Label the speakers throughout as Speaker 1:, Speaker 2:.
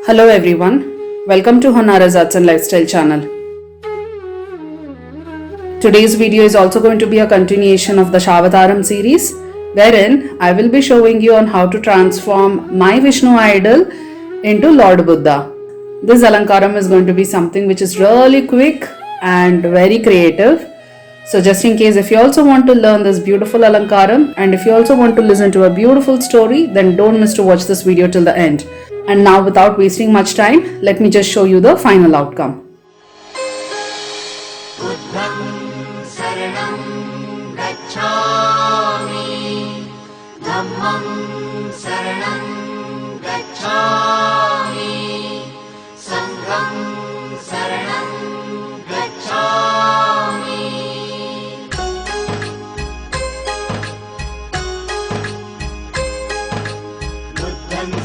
Speaker 1: Hello everyone, welcome to Honara's Arts and Lifestyle channel. Today's video is also going to be a continuation of the Shavataram series, wherein I will be showing you on how to transform my Vishnu idol into Lord Buddha. This Alankaram is going to be something which is really quick and very creative. So just in case if you also want to learn this beautiful Alankaram and if you also want to listen to a beautiful story, then don't miss to watch this video till the end. And now without wasting much time, let me just show you the final outcome.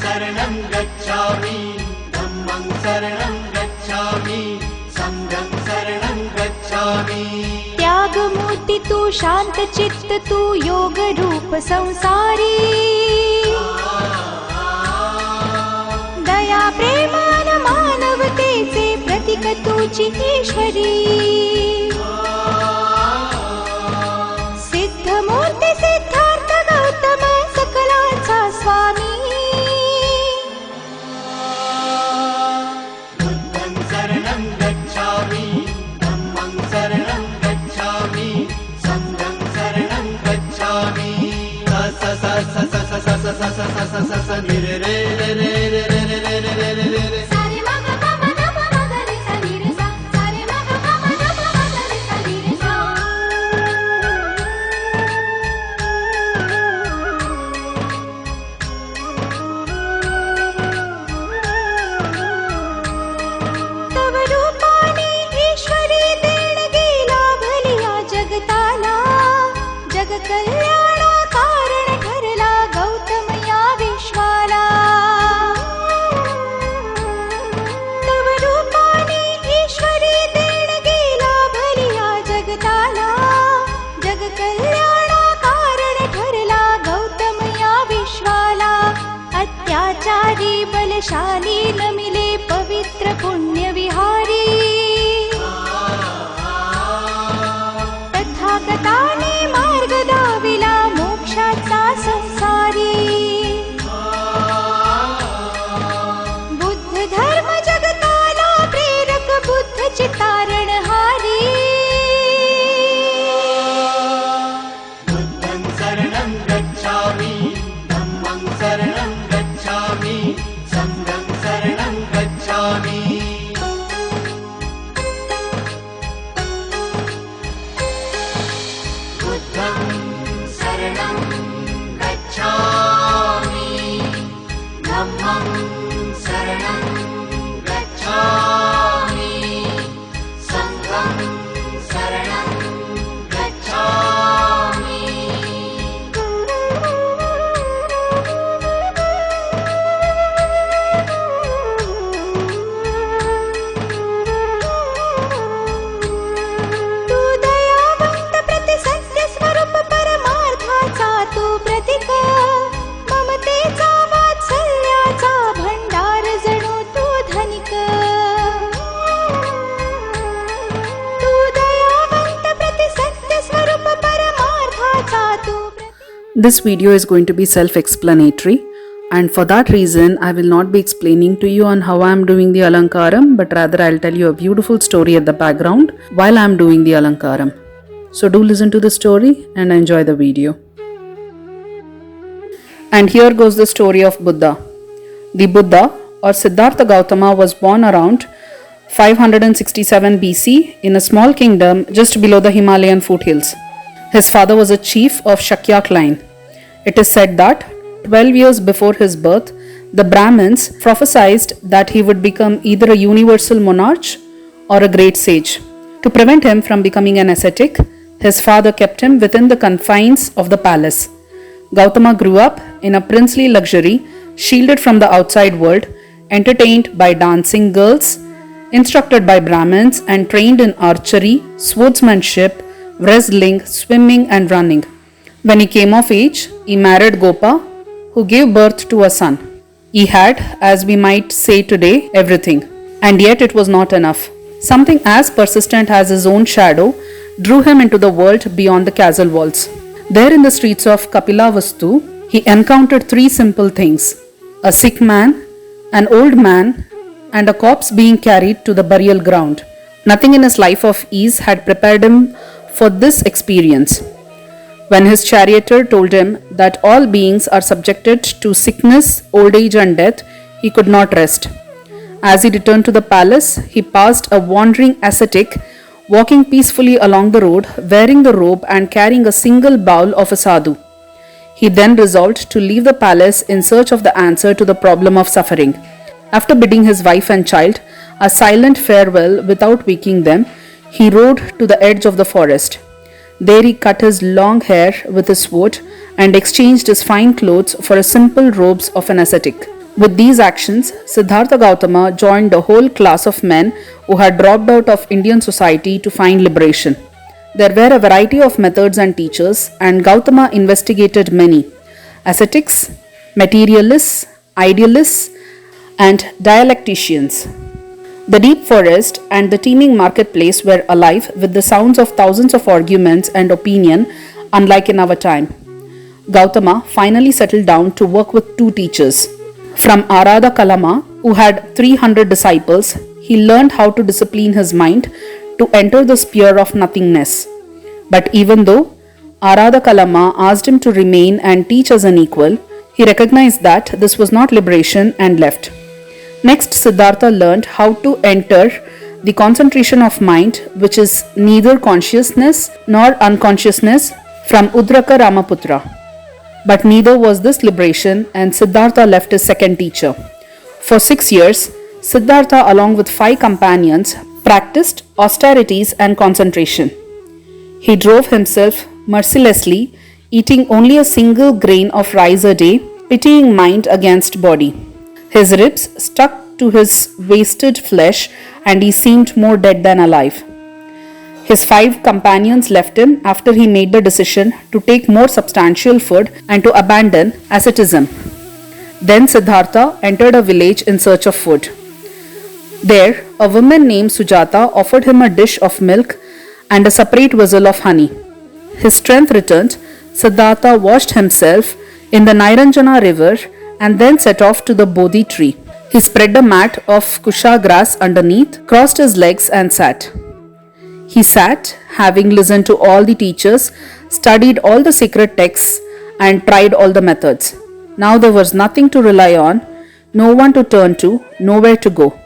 Speaker 2: शरणं गच्छामि धम्मं शरणं गच्छामि संघं शरणं गच्छामि
Speaker 3: त्यागमूर्ति तू शांत चित्त तू योग रूप संसारी दया प्रेमान मानवतेचे प्रतीक तुझी ईश्वरी सिद्धमूर्ती सिद्धार्थ गौतम सकलांचा स्वामी कल्याणा कारण ठरला गौतम या विश्वाला तव रूपाने ईश्वरी देणगी लाभलिया जगताला जग कल्याणा कारण ठरला गौतम या विश्वाला अत्याचारी बलशाली नमिले पवित्र पुण्य विहारी तथागताने मार्ग दाविला मोक्षाचा संसारी बुद्ध धर्म जगताला प्रेरक बुद्ध चितारणहारी
Speaker 2: बुद्धं शरणं गच्छामि धम्मं शरणं गच्छामि संघं शरणं गच्छामि बुद्धं शरणं गच्छामि धम्मं शरणं गच्छामि संघं शरणं गच्छामि
Speaker 3: तू दयावंत प्रति सत्य स्वरूप परमार्थाचा तू प्रतीक ममतेचा वात्सल्याचा भंडार जणू तू धनिक तू दयावंत प्रति सत्य स्वरूप परमार्थाचा तू
Speaker 1: This video is going to be self-explanatory, and for that reason I will not be explaining to you on how I am doing the Alankaram, but rather I'll tell you a beautiful story at the background while I am doing the Alankaram. So do listen to the story and enjoy the video. And here goes the story of Buddha. The Buddha or Siddhartha Gautama was born around 567 BC in a small kingdom just below the Himalayan foothills. His father was a chief of Shakya clan. It is said that 12 years before his birth, the Brahmins prophesied that he would become either a universal monarch or a great sage. To prevent him from becoming an ascetic, his father kept him within the confines of the palace. Gautama grew up in a princely luxury, shielded from the outside world, entertained by dancing girls, instructed by Brahmins, and trained in archery, swordsmanship, wrestling, swimming, and running. When he came of age, he married Gopa, who gave birth to a son. He had, as we might say today, everything. And yet it was not enough. Something as persistent as his own shadow drew him into the world beyond the castle walls. There in the streets of Kapilavastu, he encountered three simple things: a sick man, an old man, and a corpse being carried to the burial ground. Nothing in his life of ease had prepared him for this experience. When his charioteer told him that all beings are subjected to sickness, old age, and death, he could not rest. As he returned to the palace, he passed a wandering ascetic walking peacefully along the road, wearing the robe and carrying a single bowl of a sadhu. He then resolved to leave the palace in search of the answer to the problem of suffering. After bidding his wife and child a silent farewell without waking them, he rode to the edge of the forest. There he cut his long hair with his sword and exchanged his fine clothes for a simple robes of an ascetic. With these actions, Siddhartha Gautama joined the whole class of men who had dropped out of Indian society to find liberation. There were a variety of methods and teachers, and Gautama investigated many: ascetics, materialists, idealists, and dialecticians. The deep forest and the teeming marketplace were alive with the sounds of thousands of arguments and opinion, unlike in our time. Gautama finally settled down to work with two teachers. From Arada Kalama, who had 300 disciples, he learned how to discipline his mind to enter the sphere of nothingness. But even though Arada Kalama asked him to remain and teach as an equal, he recognized that this was not liberation and left. Next, Siddhartha learned how to enter the concentration of mind, which is neither consciousness nor unconsciousness, from Udraka Ramaputra. But neither was this liberation, and Siddhartha left his second teacher. For 6 years, Siddhartha, along with 5 companions, practiced austerities and concentration. He drove himself mercilessly, eating only a single grain of rice a day, pitying mind against body. His ribs stuck to his wasted flesh, and he seemed more dead than alive. His 5 companions left him after he made the decision to take more substantial food and to abandon asceticism. Then Siddhartha entered a village in search of food. There, a woman named Sujata offered him a dish of milk and a separate vessel of honey. His strength returned. Siddhartha washed himself in the Nairanjana river and then set off to the Bodhi tree. He spread a mat of kusha grass underneath, crossed his legs and sat. He sat, having listened to all the teachers, studied all the sacred texts, and tried all the methods. Now there was nothing to rely on, no one to turn to, nowhere to go.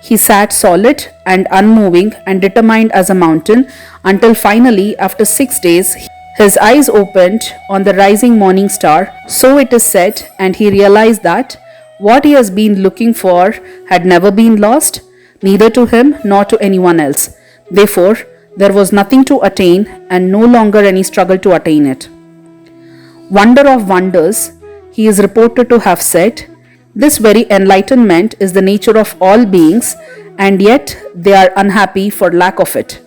Speaker 1: He sat solid and unmoving and determined as a mountain until finally, after 6 days, his eyes opened on the rising morning star, so it is said, and he realized that what he has been looking for had never been lost, neither to him nor to anyone else. Therefore, there was nothing to attain and no longer any struggle to attain it. Wonder of wonders, he is reported to have said, this very enlightenment is the nature of all beings, and yet they are unhappy for lack of it.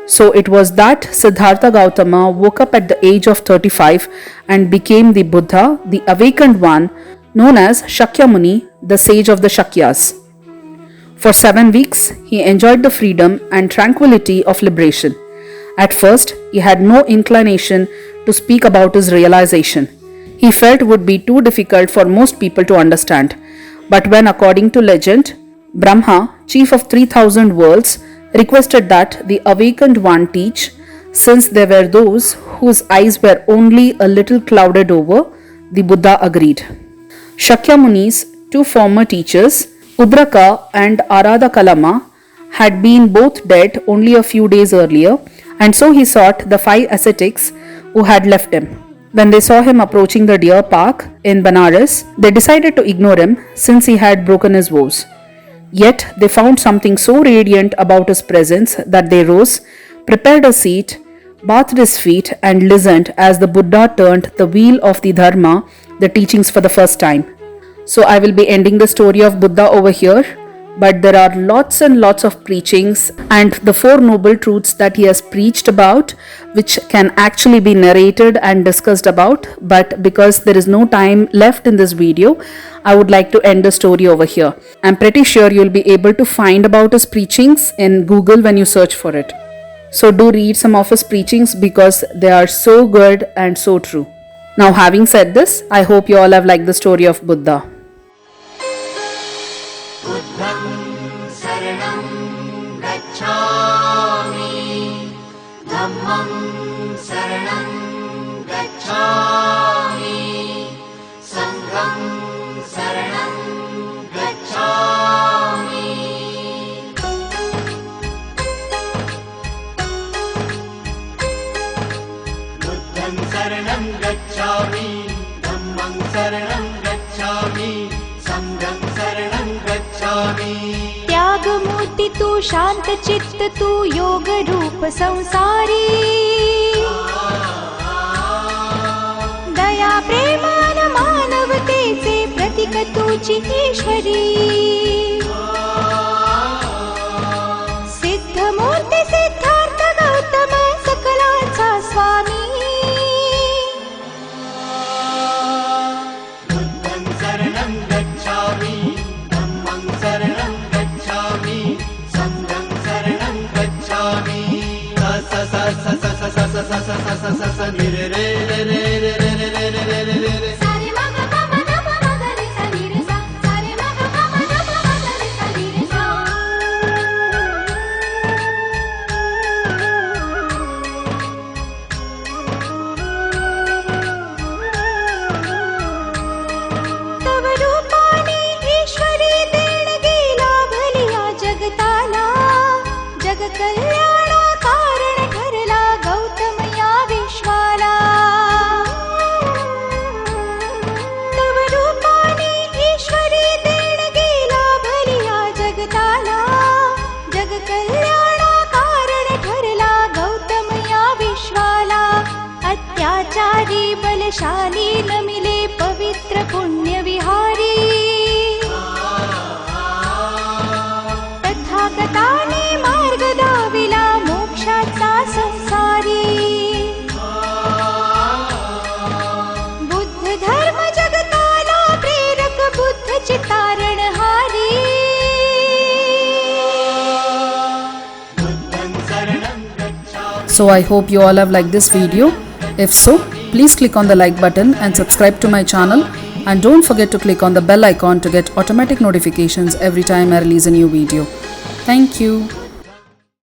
Speaker 1: So it was that Siddhartha Gautama woke up at the age of 35 and became the Buddha, the awakened one, known as Shakyamuni, the sage of the Shakyas. For 7 weeks, he enjoyed the freedom and tranquility of liberation. At first, he had no inclination to speak about his realization. He felt it would be too difficult for most people to understand. But when, according to legend, Brahma, chief of 3000 worlds, requested that the awakened one teach, since there were those whose eyes were only a little clouded over, the Buddha agreed. Shakyamuni's 2 former teachers, Udraka and Arada Kalama, had been both dead only a few days earlier, and so he sought the 5 ascetics who had left him. When they saw him approaching the deer park in Banaras, they decided to ignore him since he had broken his vows. Yet they found something so radiant about his presence that they rose, prepared a seat, bathed his feet, and listened as the Buddha turned the wheel of the Dharma, the teachings, for the first time. So I will be ending the story of Buddha over here. but there are lots and lots of preachings and the four noble truths that he has preached about, which can actually be narrated and discussed about. But because there is no time left in this video, I would like to end the story over here. I'm pretty sure you'll be able to find about his preachings in Google when you search for it. So do read some of his preachings because they are so good and so true. Now, having said this, I hope you all have liked the story of Buddha.
Speaker 2: बुद्धं शरणं गच्छामि धम्मं शरणं गच्छामि संघं शरणं गच्छामि बुद्धं शरणं गच्छामि धम्मं शरणं गच्छामि संघं शरणं गच्छामि
Speaker 3: त्यागमूर्ति तू शांत चित्त तू योग रूप संसारी दया प्रेमान मानवतेचे प्रतीक तुझी ईश्वरी सिद्ध मूर्ती सिद्धार्थ गौतम सकलांचा स्वामी
Speaker 2: बुद्धं शरणं गच्छामि धम्मं शरणं गच्छामि संघं शरणं गच्छामि स स स स स स स स स स स स नि रे रे रे रे रे रे रे रे रे रे रे रे सारे म ग प म ध प म ग रे सा नि रे सा सारे म ग प म ध प म ग रे सा नि रे सा
Speaker 3: तव रूपाने ईश्वरी देणगी लाभलिया जगताला जग कल्याणा कारण ठरला गौतम या विश्वाला तव रूपाने ईश्वरी देणगी लाभलिया जगताला जग कल्याणा कारण ठरला गौतम या विश्वाला अत्याचारी बलशाली नमिले पवित्र पुण्य विहारी तथागताने मार्ग दाविला मोक्षाचा संसारी बुद्ध धर्म जगताला प्रेरक बुद्ध चितारणहारी
Speaker 2: बुद्धं शरणं गच्छामि
Speaker 1: So I hope you all have liked this video. If so, please click on the like button and subscribe to my channel, and don't forget to click on the bell icon to get automatic notifications every time I release a new video. Thank you.